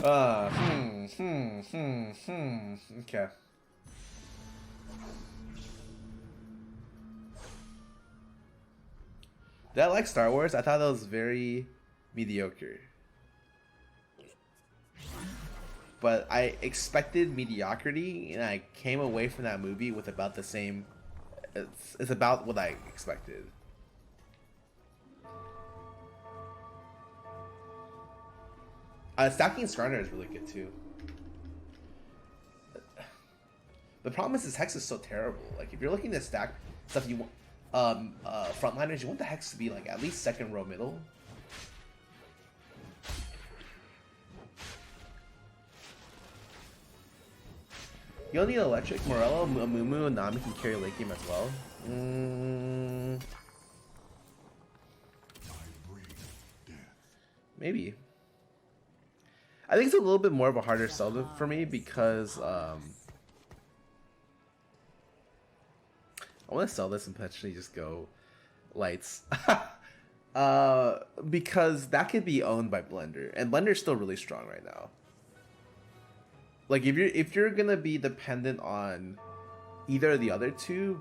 Okay. Did I like Star Wars? I thought that was very mediocre. But I expected mediocrity, and I came away from that movie with about the same. It's about what I expected. Stacking Skarner is really good too. The problem is this hex is so terrible. Like if you're looking to stack stuff you want, frontliners, you want the hex to be like at least second row middle. You don't need electric. Morello, Amumu, and Nami can carry late game as well. Maybe. I think it's a little bit more of a harder sell for me because I want to sell this and potentially just go lights. Because that could be owned by Blender, and Blender's still really strong right now. Like if you're gonna be dependent on either of the other two,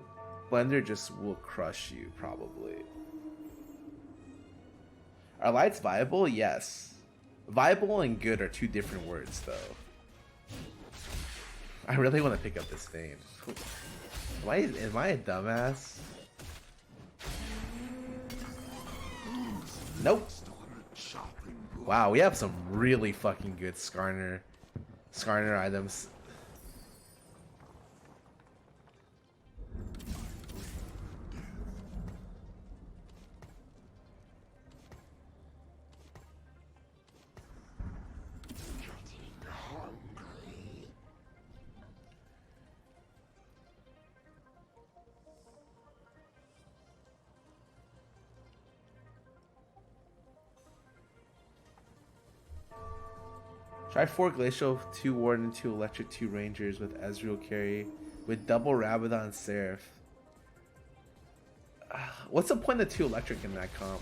Blender just will crush you probably. Are lights viable? Yes. Viable and good are two different words though. I really want to pick up this thing. Am I a dumbass? Nope. Wow, we have some really fucking good Skarner items. Try 4 Glacial, 2 Warden, 2 Electric, 2 Rangers with Ezreal carry, with double Rabadon Seraph. What's the point of 2 Electric in that comp?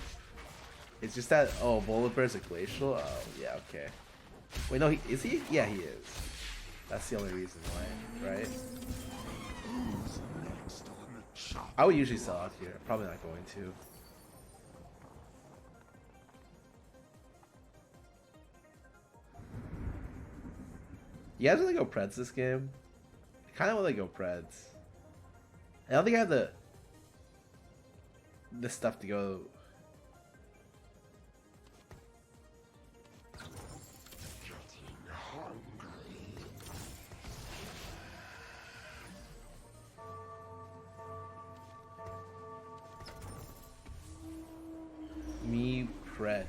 It's just that, oh, Volibear's a Glacial? Oh, yeah, okay. Wait, no, is he? Yeah, he is. That's the only reason why, right? I would usually sell out here. Probably not going to. You guys want to go Preds this game? I kind of want to go Preds. I don't think I have the stuff to go. Me Preds.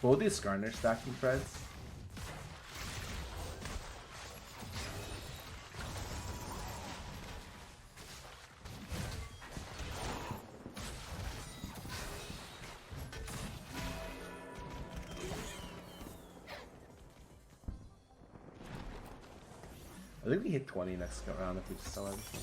We'll do Skarner stacking Preds. I think we hit 20 next round if we just sell everything.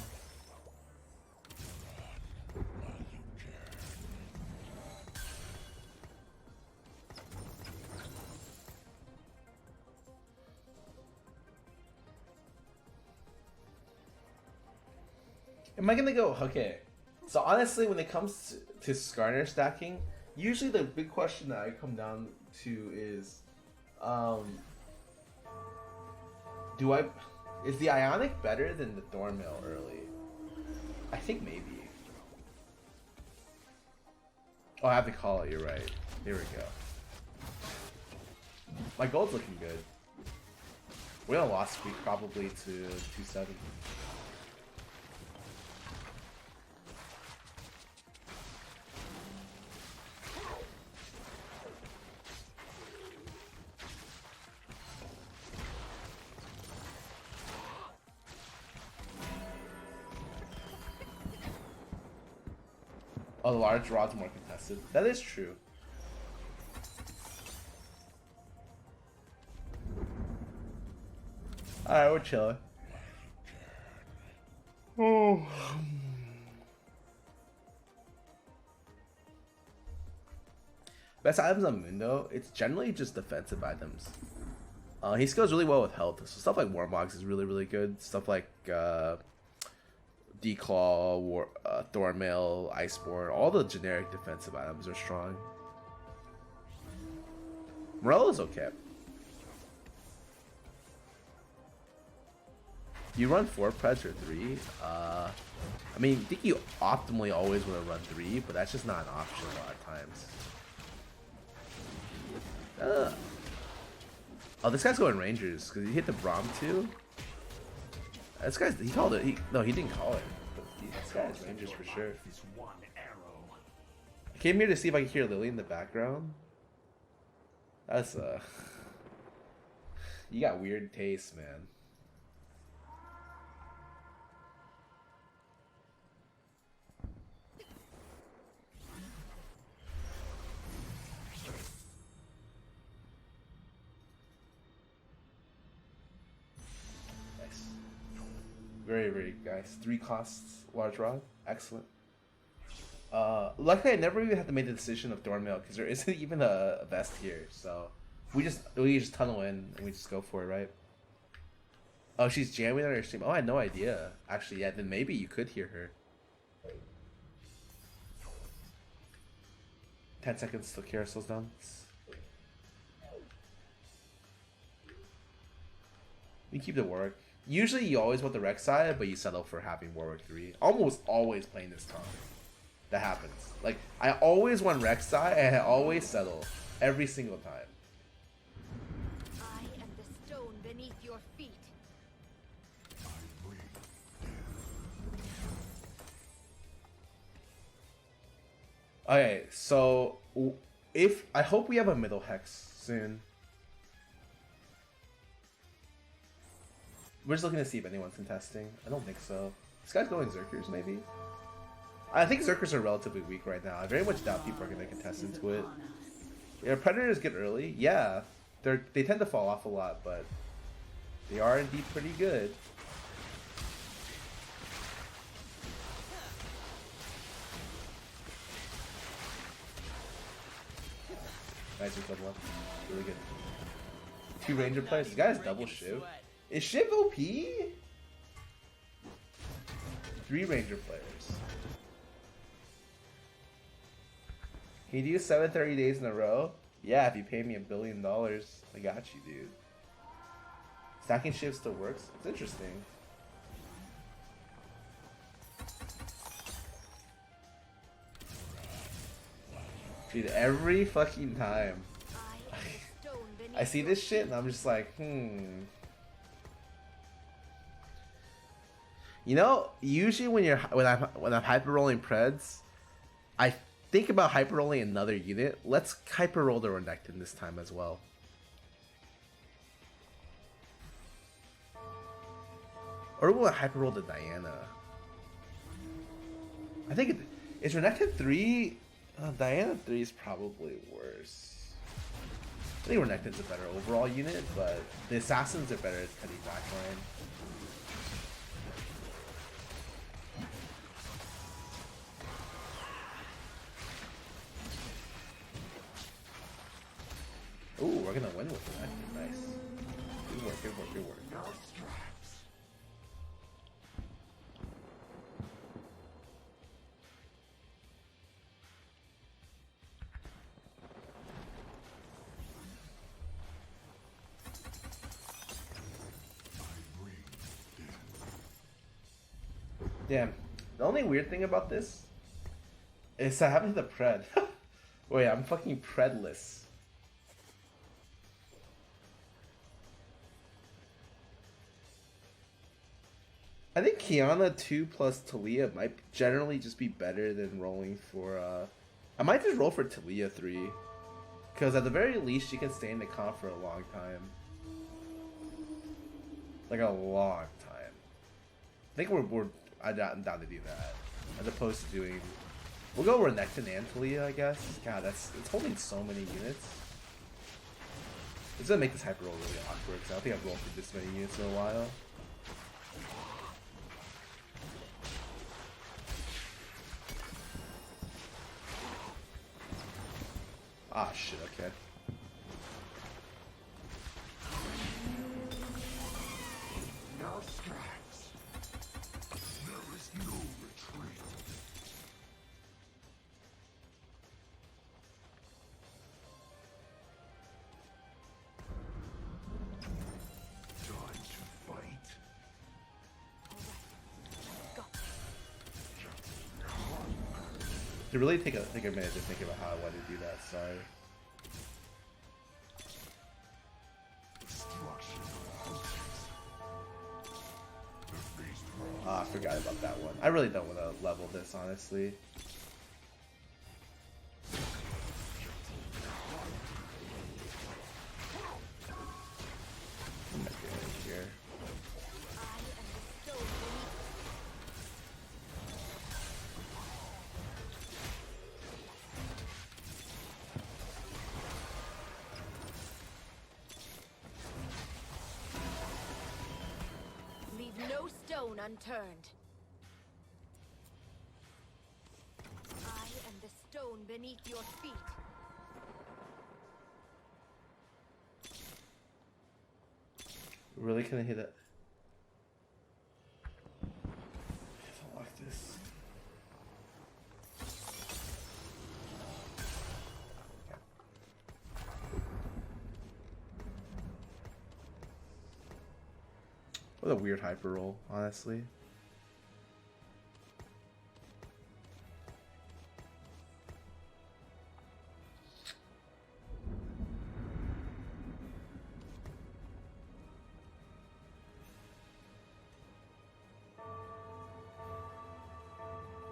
Am I gonna go? Okay. So honestly, when it comes to Skarner stacking, usually the big question that I come down to is, is the Ionic better than the Thornmail early? I think maybe. Oh, I have to call it. You're right. Here we go. My gold's looking good. We're on a loss streak probably to 2-7. Oh, the large rod's more contested. That is true. Alright, we're chilling. Oh. Best items on Mundo, it's generally just defensive items. He scales really well with health, so stuff like Warmogs is really, really good. Stuff like Declaw, Thornmail, Iceborne, all the generic defensive items are strong. Morella's okay. You run 4 Preds or 3? I mean, I think you optimally always want to run 3, but that's just not an option a lot of times. Oh, this guy's going Rangers because he hit the Braum too. This guy's, he called it. No, he didn't call it. But this guy's Rangers for sure. I came here to see if I could hear Lily in the background. That's you got weird taste, man. Very, very nice. 3 costs, large rod. Excellent. Luckily I never even had to make the decision of Thornmail because there isn't even a vest here, so we just tunnel in and we just go for it, right? Oh, she's jamming on her stream. Oh, I had no idea. Actually, yeah, then maybe you could hear her. 10 seconds till carousel's done. You keep the work. Usually you always want the Rek'Sai, but you settle for having Warwick 3. Almost always playing this time. That happens. Like, I always want Rek'Sai, and I always settle. Every single time. I am the stone beneath your feet. Okay, so I hope we have a middle hex soon. We're just looking to see if anyone's contesting. I don't think so. This guy's going Zerkers, maybe? I think Zerkers are relatively weak right now. I very much doubt people are going to contest into it. Yeah, Predators get early. Yeah, they tend to fall off a lot, but they are indeed pretty good. Nice level up. Really good. 2 Ranger players. This guy has double Shiv. Is Shiv OP? 3 Ranger players. Can you do 730 days in a row? Yeah, if you pay me $1 billion, I got you, dude. Stacking Shiv still works? It's interesting. Dude, every fucking time I see this shit and I'm just like, You know, usually when I'm hyper rolling Preds, I think about hyper rolling another unit. Let's hyper roll the Renekton this time as well. Or we'll hyper roll the Diana. I think is Renekton 3. Diana 3 is probably worse. I think Renekton's a better overall unit, but the Assassins are better as petty backline. Ooh, we're gonna win with Renekton. Nice. Good work, good work, good work. Damn. The only weird thing about this is I haven't hit the pred. Wait, I'm fucking predless. I think Kiana 2 plus Talia might generally just be better than rolling for, I might just roll for Talia 3. Because at the very least, she can stay in the comp for a long time. Like a long time. I think I'm down to do that. As opposed to doing... We'll go Renekton and Talia, I guess. God, it's holding so many units. It's gonna make this hyper roll really awkward, because I don't think I've rolled through this many units in a while. Ah, shit, okay. Now scraps. There is no retreat. Time to fight. To really take a minute to think about how I want to do that. Sorry. Destruction approaches. The beast Ah, I forgot about that one. I really don't want to level this, honestly. What am I doing here? Leave no stone unturned. I am the stone beneath your feet. Really couldn't hit it. I don't like this. What a weird hyper roll, honestly.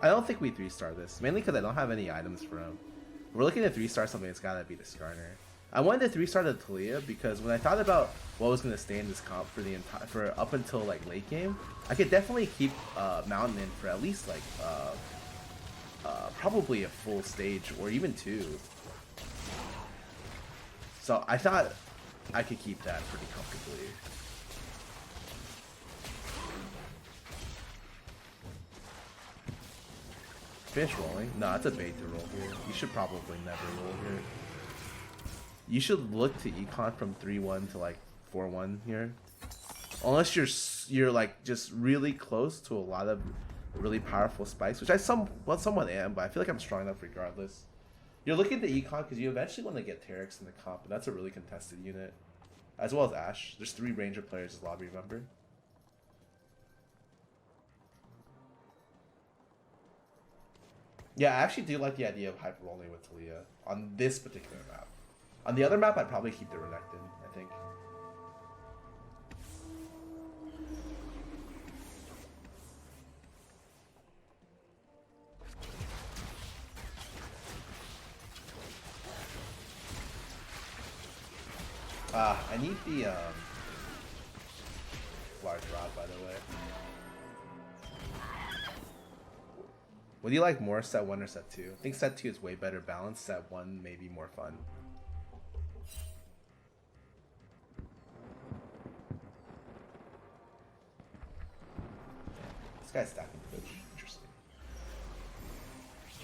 I don't think we 3-star this, mainly because I don't have any items for him. If we're looking to 3-star something, it's gotta be the Skarner. I wanted to 3-star the Talia because when I thought about what was gonna stay in this comp for the entire up until like late game, I could definitely keep Mountain in for at least like probably a full stage or even 2. So I thought I could keep that pretty comfortably. Finish rolling? No, it's a bait to roll here. You should probably never roll here. You should look to econ from 3-1 to like 4-1 here. Unless you're like just really close to a lot of really powerful spikes, which I somewhat am, but I feel like I'm strong enough regardless. You're looking to econ because you eventually want to get Terex in the comp, and that's a really contested unit. As well as Ashe. There's 3 Ranger players as lobby, remember? Yeah, I actually do like the idea of hyper rolling with Talia on this particular map. On the other map, I'd probably keep the Renekton, I think. I need the large rod, by the way. What do you like more, set 1 or set 2? I think set 2 is way better balanced, set 1 may be more fun. This guy's stacking Twitch. Interesting.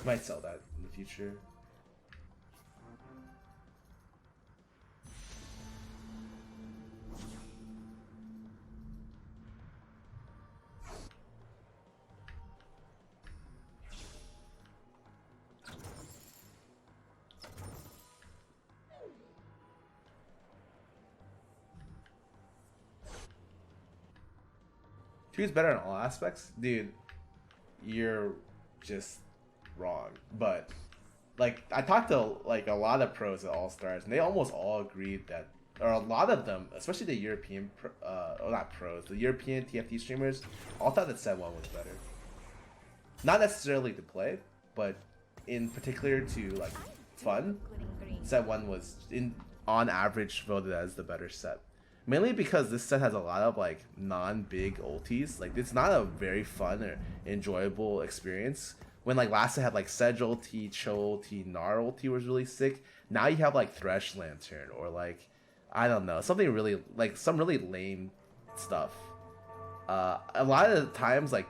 Might sell that in the future. Two is better in all aspects, dude. You're just wrong. But like, I talked to like a lot of pros at All Stars, and they almost all agreed that, or a lot of them, especially the European, well, not pros, the European TFT streamers, all thought that set 1 was better. Not necessarily to play, but in particular to like fun, set 1 was on average voted as the better set. Mainly because this set has a lot of like non-big ultis. Like, it's not a very fun or enjoyable experience. When like last set had like Sedge ulti, Cho ulti, Gnar ulti was really sick. Now you have like Thresh Lantern or like, I don't know, something really like some really lame stuff. A lot of the times, like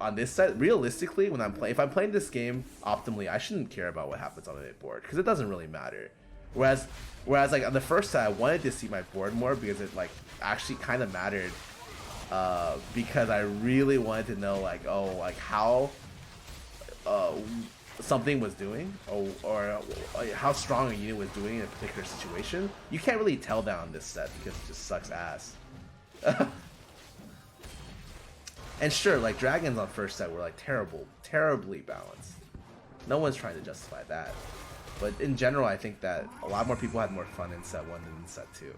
on this set, realistically, when if I'm playing this game optimally, I shouldn't care about what happens on the board because it doesn't really matter. Whereas like on the first set, I wanted to see my board more because it like actually kind of mattered, because I really wanted to know like, oh, like how something was doing, or how strong a unit was doing in a particular situation. You can't really tell that on this set because it just sucks ass. And sure, like dragons on first set were like terribly balanced. No one's trying to justify that. But in general, I think that a lot more people had more fun in set 1 than in set 2.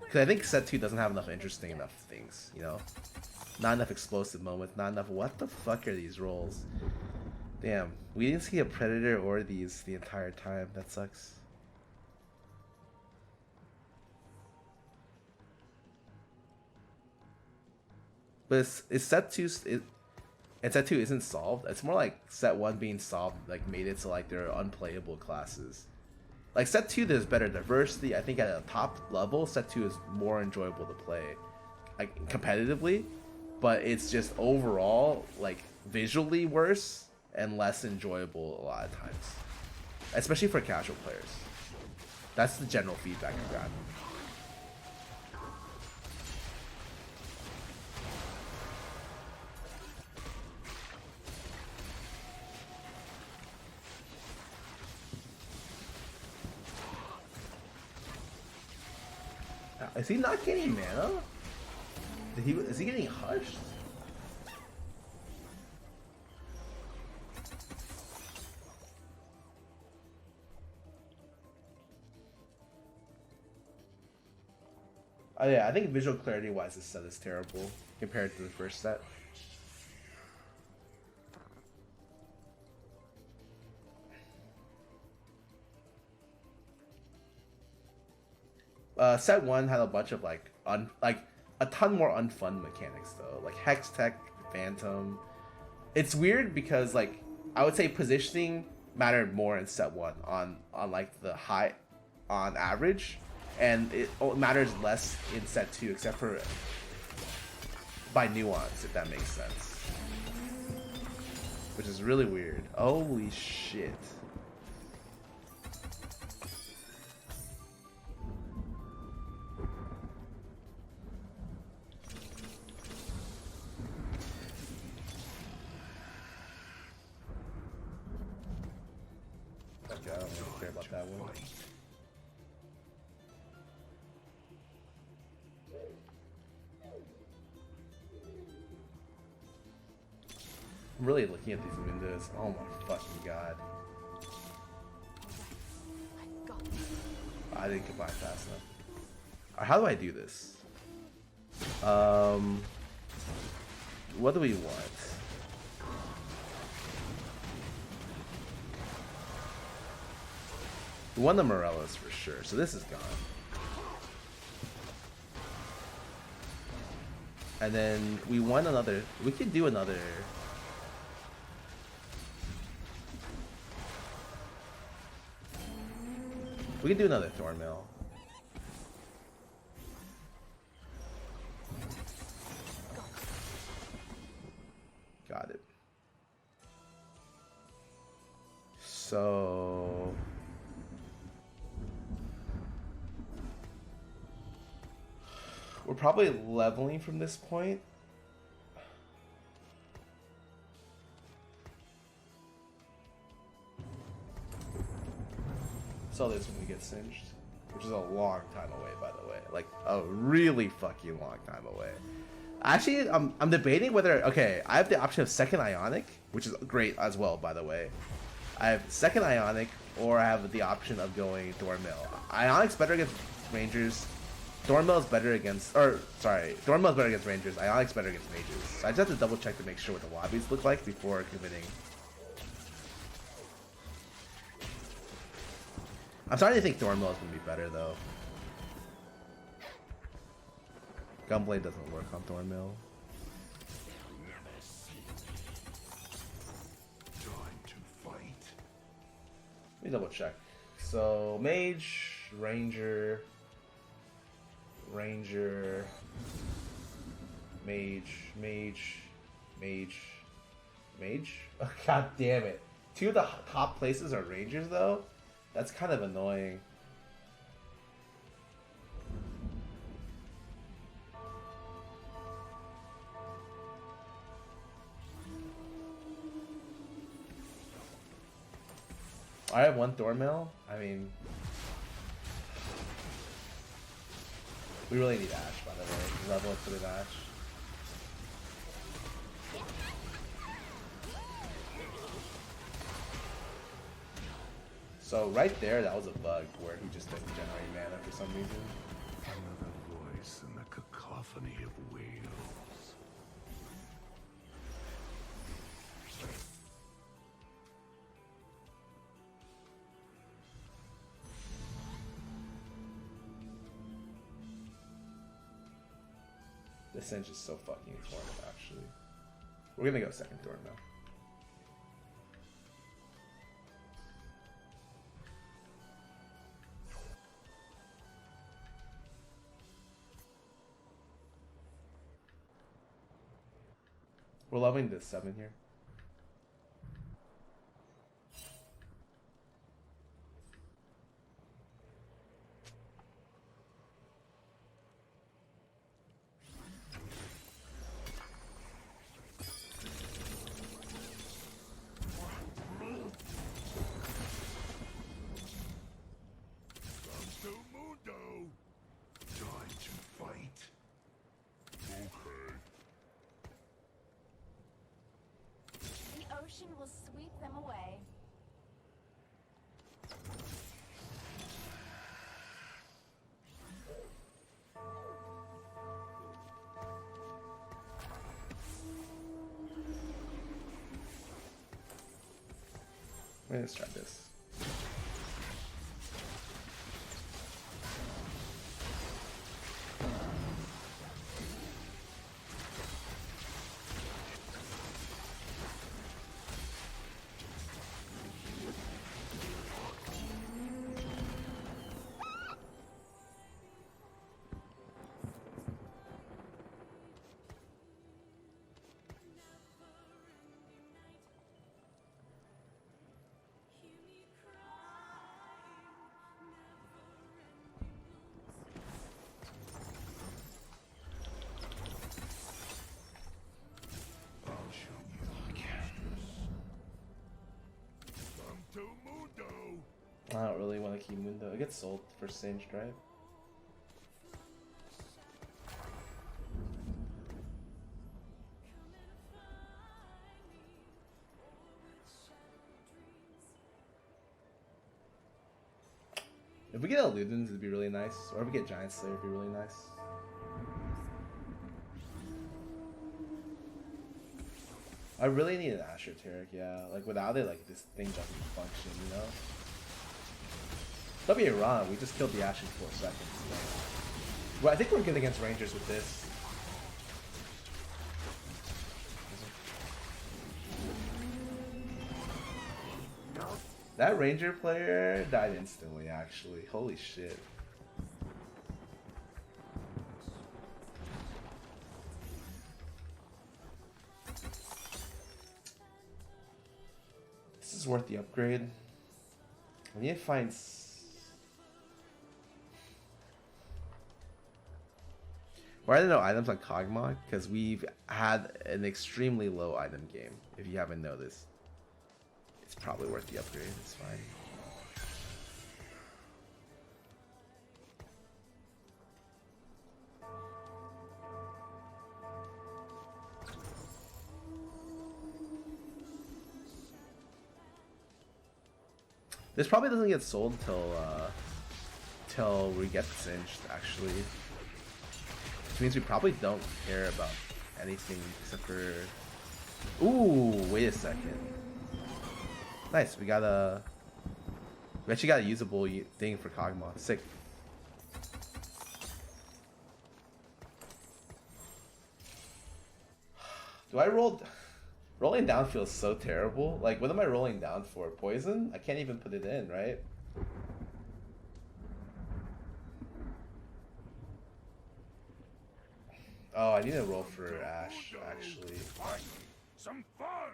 Because I think set 2 doesn't have enough interesting enough things, you know? Not enough explosive moments, not enough. What the fuck are these rolls? Damn, we didn't see a predator or these the entire time. That sucks. But it's set 2. And set 2 isn't solved. It's more like set 1 being solved, like made it so like there are unplayable classes. Like set 2, there's better diversity. I think at a top level, set 2 is more enjoyable to play, like competitively. But it's just overall like visually worse and less enjoyable a lot of times, especially for casual players. That's the general feedback I've gotten. Is he not getting mana? Is he getting hushed? Oh yeah, I think visual clarity wise this set is terrible compared to the first set. Set 1 had a bunch of like a ton more unfun mechanics though, like Hex Tech, Phantom. It's weird because like I would say positioning mattered more in set 1 on like the high on average, and it matters less in set 2 except for by nuance, if that makes sense. Which is really weird. Holy shit. Okay, I don't really care about that one. I'm really looking at these windows. Oh my fucking god. I didn't combine fast enough. How do I do this? What do we want? We won the Morellas for sure, so this is gone. And then we won another. We could do another. We can do another Thornmail. Got it. So we're probably leveling from this point. So this when we get singed, which is a long time away, by the way. Like a really fucking long time away. Actually, I'm debating whether, okay, I have the option of second Ionic, which is great as well, by the way. I have second Ionic, or I have the option of going Thornmail. Ionic's better against Rangers. Thornmail is better against, Thornmail is better against Rangers. Ionic's better against Mages. So I just have to double check to make sure what the lobbies look like before committing. I'm starting to think Thornmail is going to be better, though. Gunblade doesn't work on Thornmail. Let me double check. So, Mage, Ranger. Mage, mage, mage, mage. Oh, God damn it! 2 of the top places are rangers though. That's kind of annoying. I have 1 Thornmail. I mean, we really need Ashe, by the way. Level up for the Ashe. So right there, that was a bug where he just doesn't generate mana for some reason. Another voice in the cacophony of whales. This Singe is so fucking informative, actually. We're gonna go second Thorn now. We're loving this 7 here. Will sweep them away. Let's try this. I don't really want to keep Mundo. It gets sold for Singed, right? If we get Eludens, it'd be really nice. Or if we get Giant Slayer, it'd be really nice. I really need an Asher Taric, yeah. Like, without it, like, this thing doesn't function, you know? Don't be wrong, we just killed the Ashe in 4 seconds. So. Well, I think we're good against Rangers with this. That Ranger player died instantly, actually. Holy shit. This is worth the upgrade. I need to find... Why are there no items on Kog'Maw? Because we've had an extremely low item game, if you haven't noticed. It's probably worth the upgrade, it's fine. This probably doesn't get sold till we get Singed, actually. Which means we probably don't care about anything except for... Ooh, wait a second. Nice, we actually got a usable thing for Kog'Maw. Sick. Do I roll... Rolling down feels so terrible. Like, what am I rolling down for? Poison? I can't even put it in, right? Oh, I need to roll for Ash, actually. Some fun.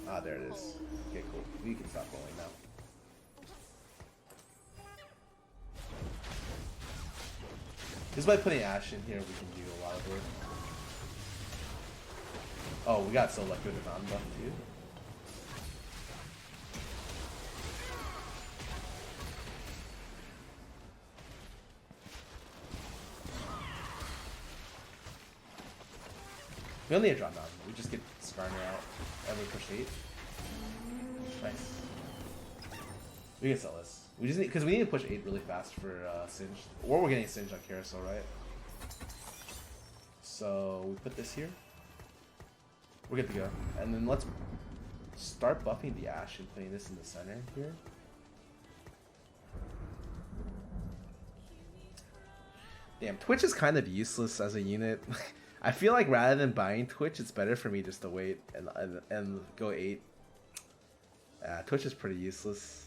Ah, there it is. Okay, cool. We can stop rolling now. Just by putting Ash in here, we can do a lot of work. Oh, we got so lucky with the mountain buff, too. We don't need to drop mountain. We just get Skarner out and we push 8. Nice. We can sell this. We just need, because we need to push 8 really fast for Singe. Or we're getting Singe on Carousel, right? So we put this here. We're good to go. And then let's start buffing the Ash and putting this in the center here. Damn, Twitch is kind of useless as a unit. I feel like rather than buying Twitch, it's better for me just to wait and go 8. Twitch is pretty useless.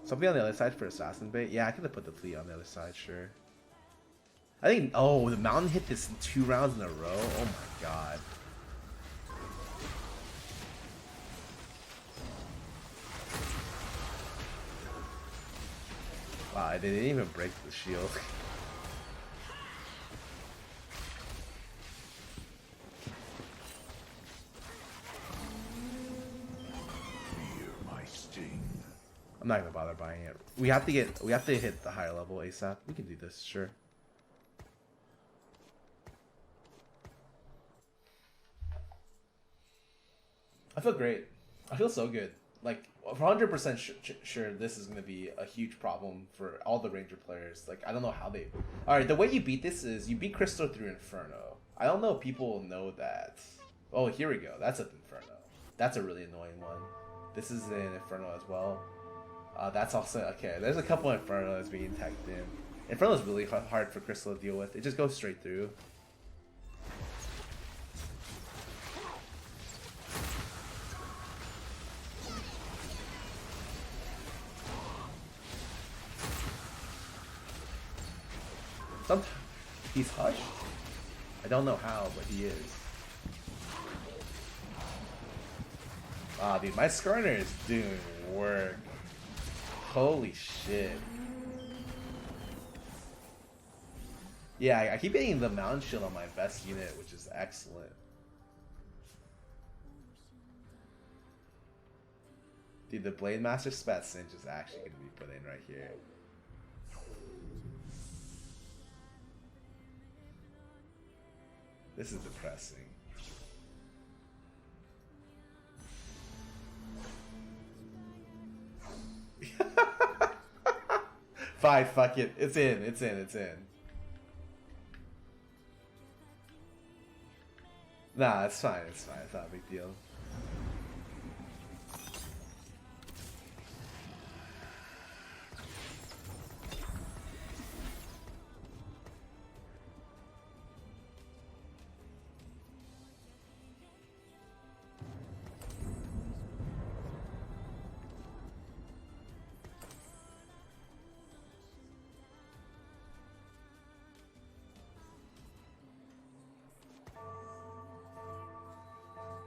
Something on the other side for Assassin Bait? Yeah, I could have put the fleet on the other side, sure. I think, oh, the mountain hit this 2 rounds in a row? Oh my god. Wow, they didn't even break the shield. I'm not gonna bother buying it. We have to hit the higher level ASAP. We can do this, sure. I feel great. I feel so good. Like, 100% sure this is gonna be a huge problem for all the Ranger players. Like, I don't know how they. All right, the way you beat this is you beat Crystal through Inferno. I don't know if people know that. Oh, here we go. That's an Inferno. That's a really annoying one. This is an Inferno as well. That's also okay. There's a couple of Infernos being tagged in. Inferno is really hard for Crystal to deal with. It just goes straight through. Sometimes he's hushed. I don't know how, but he is. Ah, dude, my Skarner is doing work. Holy shit. Yeah, I keep getting the mountain shield on my best unit, which is excellent. Dude, the Blade Master Spat Cinch is actually going to be put in right here. This is depressing. Fine, fuck it. It's in, it's in, it's in. Nah, it's fine, it's fine. It's not a big deal.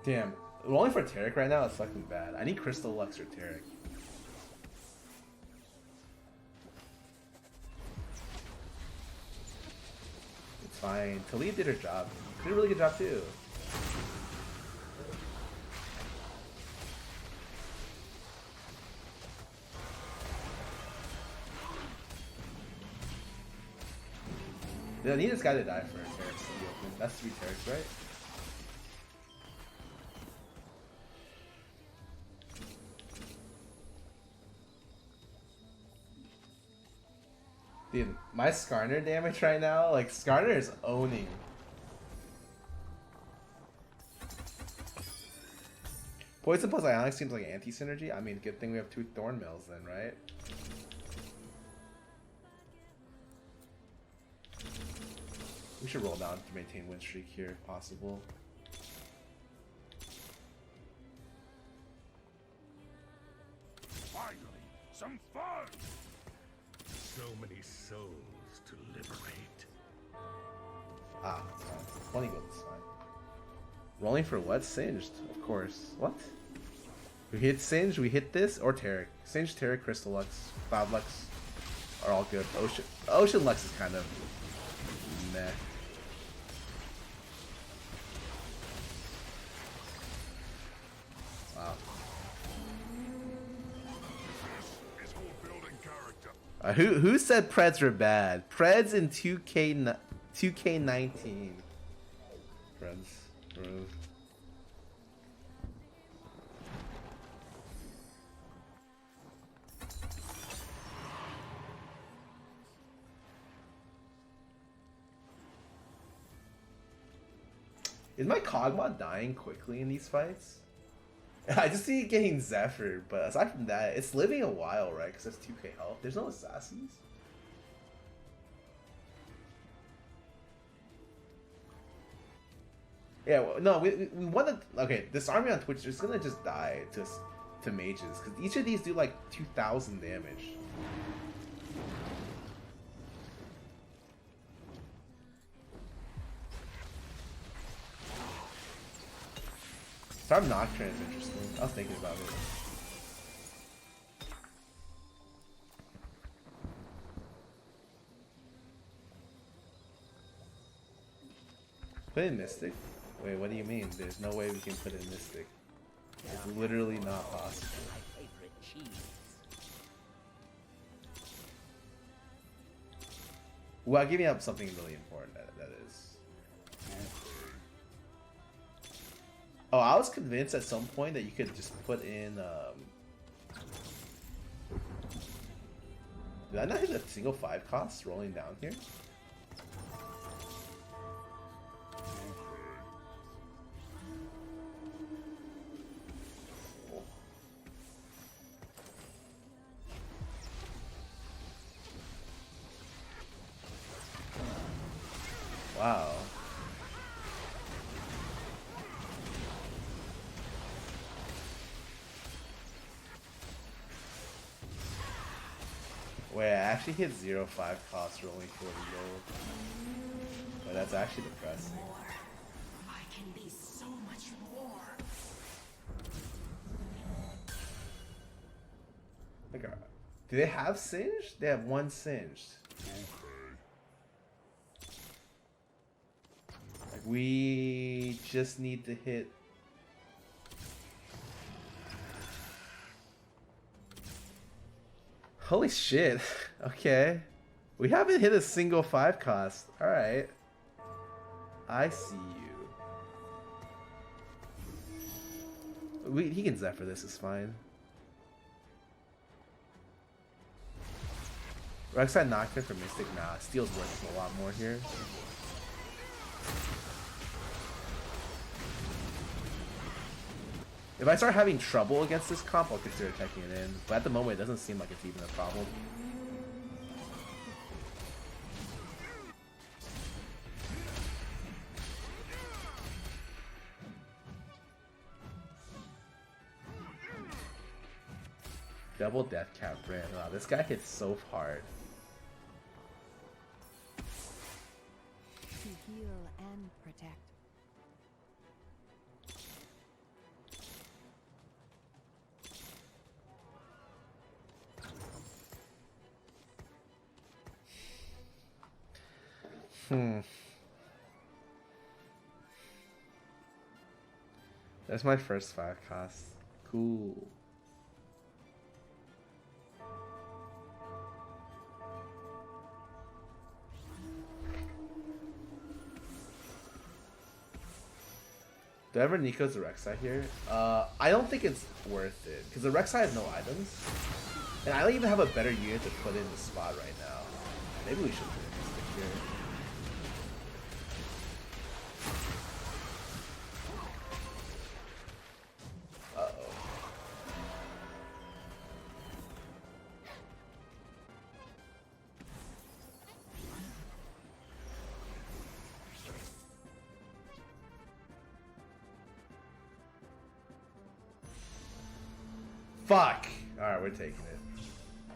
Damn, rolling for Taric right now is fucking bad. I need Crystal Lux or Taric. It's fine. Talia did her job. She did a really good job too. I need this guy to die for Tarics to be open. That's 3 Tarics, right? Dude, my Skarner damage right now, like, Skarner is owning. Poison plus Ionic seems like anti-synergy. I mean, good thing we have 2 Thornmails then, right? We should roll down to maintain win streak here if possible. Some fun! So many souls to liberate. Ah, it's fine. 20 gold is fine. Rolling for what? Singed, of course. What? We hit Singe, we hit this, or Taric. Singe, Taric, Crystal Lux, Cloud Lux are all good. Ocean Lux is kind of meh. Wow. Who said Preds were bad? Preds in 2K19. Preds, bro. Is my Kog'Maw dying quickly in these fights? I just see it getting Zephyr, but aside from that, it's living a while, right? Because it's 2k health. There's no assassins. Yeah, well, no, we want to. Okay, this army on Twitch is gonna just die to mages because each of these do like 2,000 damage. Starve Nocturne is interesting. I was thinking about it. Put in Mystic? Wait, what do you mean? There's no way we can put in Mystic. It's literally not possible. Well, give me up something really important, that is. Oh, I was convinced at some point that you could just put in, Did I not hit a single 5 cost rolling down here? Wow. Wait, I actually hit 0.5 cost rolling 40 gold. But that's actually depressing. I can be so much more. Like, do they have Singed? They have one Singed. Like, we just need to hit. Holy shit. Okay. We haven't hit a single 5 cost. Alright. I see you. He can Zephyr this, is fine. Rek'Sai Nocturne for Mystic? Nah, Steel's worth a lot more here. If I start having trouble against this comp, I'll consider checking it in. But at the moment, it doesn't seem like it's even a problem. Double Death Cap Brand. Wow, this guy hits so hard. To heal and protect. That's my first 5 cost. Cool. Do I ever Nico's the Rek'Sai here? I don't think it's worth it because the Rek'Sai has no items, and I don't even have a better unit to put in the spot right now. Maybe we should put in Mystic here. Fuck! Alright, we're taking it.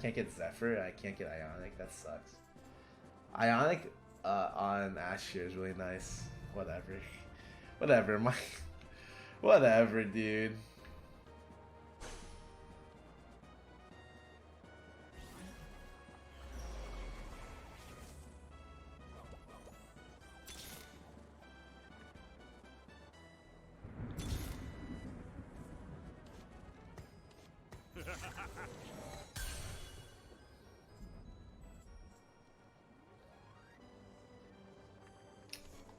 Can't get Zephyr. I can't get Ionic. That sucks. Ionic on Asher is really nice. Whatever. Whatever. Whatever, dude.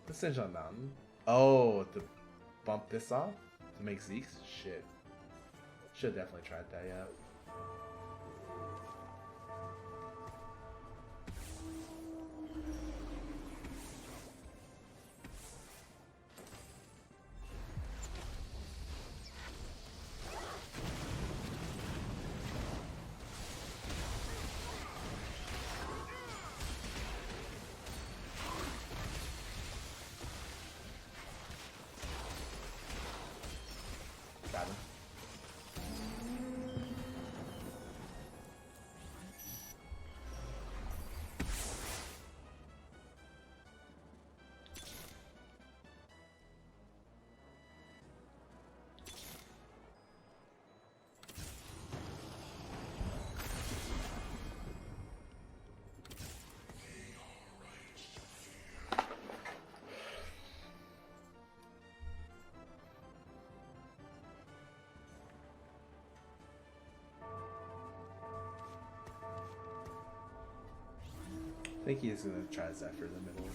Let's finish on Mountain. Oh, to bump this off? To make Zeke's? Shit. Should've definitely tried that, yeah. Got him. I think he's gonna try Zephyr in the middle.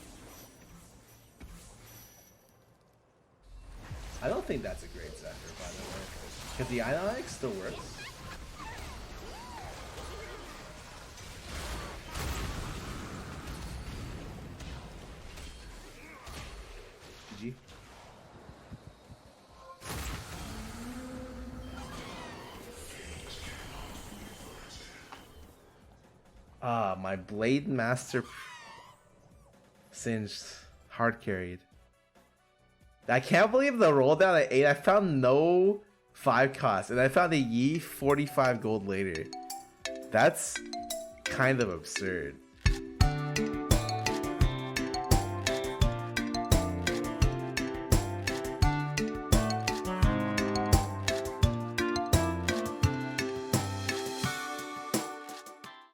I don't think that's a great Zephyr, by the way. Because the Ionic still works. GG. Ah, my Blade Master singed hard carried. I can't believe the roll down at 8. I found no 5 cost, and I found a Yi 45 gold later. That's kind of absurd.